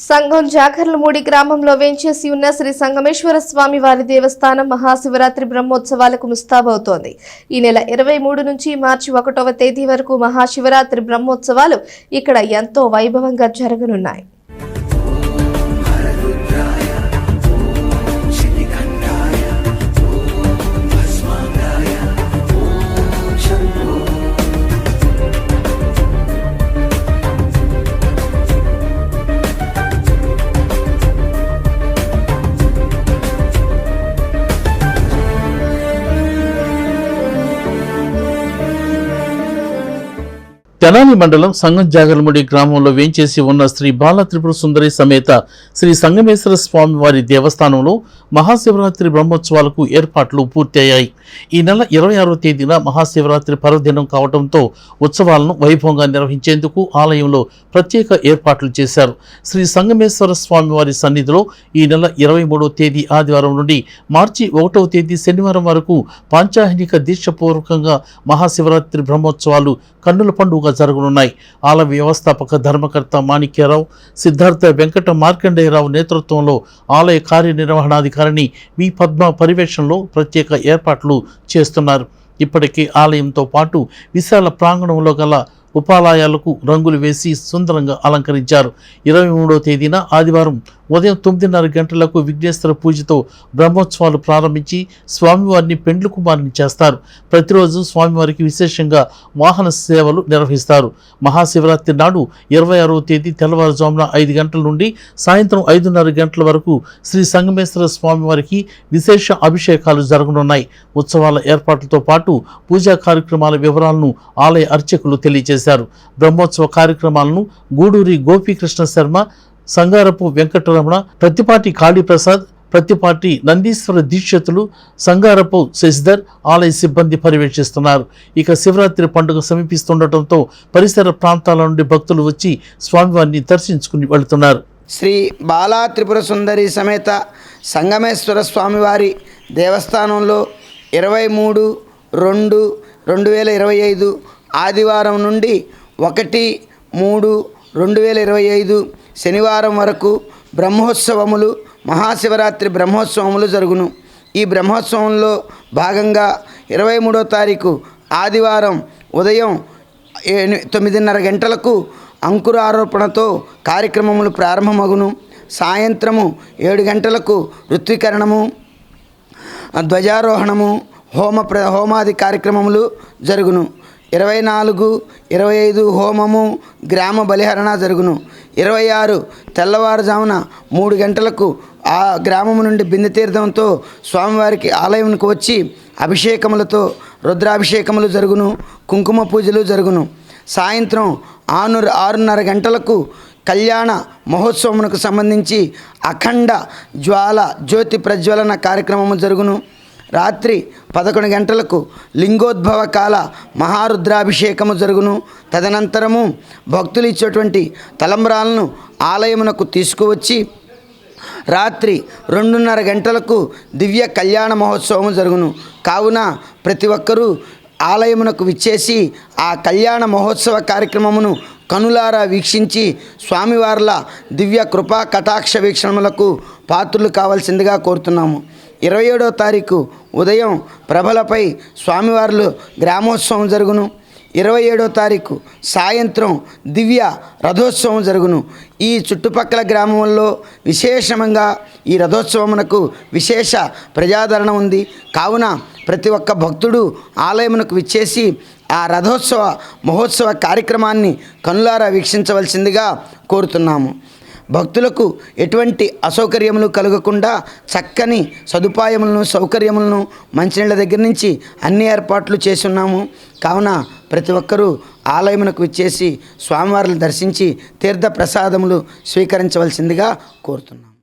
సంఘం జాగర్లమూడి గ్రామంలో వేంచేసి ఉన్న శ్రీ సంగమేశ్వర స్వామి వారి దేవస్థానం మహాశివరాత్రి బ్రహ్మోత్సవాలకు ముస్తాబవుతోంది. ఈ నెల 23 నుంచి మార్చి 1వ తేదీ వరకు మహాశివరాత్రి బ్రహ్మోత్సవాలు ఇక్కడ ఎంతో వైభవంగా జరగనున్నాయి. తెనాలి మండలం సంగం జాగర్లమూడి గ్రామంలో వేంచేసి ఉన్న శ్రీ బాల త్రిపుర సుందరి సమేత శ్రీ సంగమేశ్వర స్వామి వారి దేవస్థానంలో మహాశివరాత్రి బ్రహ్మోత్సవాలకు ఏర్పాట్లు పూర్తయ్యాయి. ఈ నెల 26వ తేదీన మహాశివరాత్రి పర్వదినం కావడంతో ఉత్సవాలను వైభవంగా నిర్వహించేందుకు ఆలయంలో ప్రత్యేక ఏర్పాట్లు చేశారు. శ్రీ సంగమేశ్వర స్వామి వారి సన్నిధిలో ఈ నెల 23వ తేదీ ఆదివారం నుండి మార్చి 1వ తేదీ శనివారం వరకు పాంచాహినిక దీక్షపూర్వకంగా మహాశివరాత్రి బ్రహ్మోత్సవాలు కన్నుల పండుగ జరగనున్నాయి. ఆలయ వ్యవస్థాపక ధర్మకర్త మాణిక్యరావు, సిద్ధార్థ వెంకట మార్కండేయరావు నేతృత్వంలో ఆలయ కార్యనిర్వహణాధికారిని వి పద్మ పర్యవేక్షణలో ప్రత్యేక ఏర్పాట్లు చేస్తున్నారు. ఇప్పటికే ఆలయంతో పాటు విశాల ప్రాంగణంలో గల ఉపాలయాలకు రంగులు వేసి సుందరంగా అలంకరించారు. 23వ తేదీన ఆదివారం ఉదయం 9:30 గంటలకు విఘ్నేశ్వర పూజతో బ్రహ్మోత్సవాలు ప్రారంభించి స్వామివారిని పెండ్లు కుమారుని చేస్తారు. ప్రతిరోజు స్వామివారికి విశేషంగా వాహన సేవలు నిర్వహిస్తారు. మహాశివరాత్రి నాడు 26వ తేదీ తెల్లవారుజామున 5 గంటల నుండి సాయంత్రం 5:30 గంటల వరకు శ్రీ సంగమేశ్వర స్వామివారికి విశేష అభిషేకాలు జరగనున్నాయి. ఉత్సవాల ఏర్పాట్లతో పాటు పూజా కార్యక్రమాల వివరాలను ఆలయ అర్చకులు తెలియజేశారు. బ్రహ్మోత్సవ కార్యక్రమాలను గూడూరి గోపీకృష్ణ శర్మ, సంగారపు వెంకటరమణ, ప్రతిపాటి కాళీప్రసాద్, ప్రతిపాటి నందీశ్వర దీక్షితులు, సంగారపు శశిధర్ ఆలయ సిబ్బంది పర్యవేక్షిస్తున్నారు. ఇక శివరాత్రి పండుగ సమీపిస్తుండటంతో పరిసర ప్రాంతాల నుండి భక్తులు వచ్చి స్వామివారిని దర్శించుకుని వెళుతున్నారు. శ్రీ బాలా త్రిపుర సుందరి సమేత సంగమేశ్వర స్వామివారి దేవస్థానంలో 23/2/2025 ఆదివారం నుండి 1/3/2025 శనివారం వరకు బ్రహ్మోత్సవములు, మహాశివరాత్రి బ్రహ్మోత్సవములు జరుగును. ఈ బ్రహ్మోత్సవంలో భాగంగా 23వ తారీఖు ఆదివారం ఉదయం 9:30 గంటలకు అంకురారోపణతో కార్యక్రమములు ప్రారంభమగును. సాయంత్రము 7 గంటలకు ఋత్వీకరణము, ధ్వజారోహణము, హోమాది కార్యక్రమములు జరుగును. 24/25 హోమము, గ్రామ బలిహరణ జరుగును. 26 తెల్లవారుజామున 3 గంటలకు ఆ గ్రామము నుండి బిందె తీర్థంతో స్వామివారికి ఆలయంకు వచ్చి అభిషేకములతో రుద్రాభిషేకములు జరుగును, కుంకుమ పూజలు జరుగును. సాయంత్రం 6:30 గంటలకు కళ్యాణ మహోత్సవమునకు సంబంధించి అఖండ జ్యోతి ప్రజ్వలన కార్యక్రమము జరుగును. రాత్రి 11 గంటలకు లింగోద్భవ కాల మహారుద్రాభిషేకము జరుగును. తదనంతరము భక్తులు ఇచ్చేటువంటి తలంబ్రాలను ఆలయమునకు తీసుకువచ్చి రాత్రి 2:30 గంటలకు దివ్య కళ్యాణ మహోత్సవము జరుగును. కావున ప్రతి ఒక్కరూ ఆలయమునకు విచ్చేసి ఆ కళ్యాణ మహోత్సవ కార్యక్రమమును కనులారా వీక్షించి స్వామివార్ల దివ్య కృపా కటాక్ష వీక్షణములకు పాత్రులు కావాల్సిందిగా కోరుతున్నాము. 27వ తారీఖు ఉదయం ప్రభలపై స్వామివార్లు గ్రామోత్సవం జరుగును. 27వ తారీఖు సాయంత్రం దివ్య రథోత్సవం జరుగును. ఈ చుట్టుపక్కల గ్రామంలో విశేషంగా ఈ రథోత్సవమునకు విశేష ప్రజాదరణ ఉంది. కావున ప్రతి ఒక్క భక్తుడు ఆలయమునకు విచ్చేసి ఆ రథోత్సవ మహోత్సవ కార్యక్రమాన్ని కనులారా వీక్షించవలసిందిగా కోరుతున్నాము. భక్తులకు ఎటువంటి అసౌకర్యములు కలగకుండా చక్కని సదుపాయములను, సౌకర్యములను మంచినీళ్ళ దగ్గర నుంచి అన్ని ఏర్పాట్లు చేసి ఉన్నాము. కావున ప్రతి ఒక్కరూ ఆలయమునకు విచ్చేసి స్వామివారిని దర్శించి తీర్థ ప్రసాదములు స్వీకరించవలసిందిగా కోరుతున్నాము.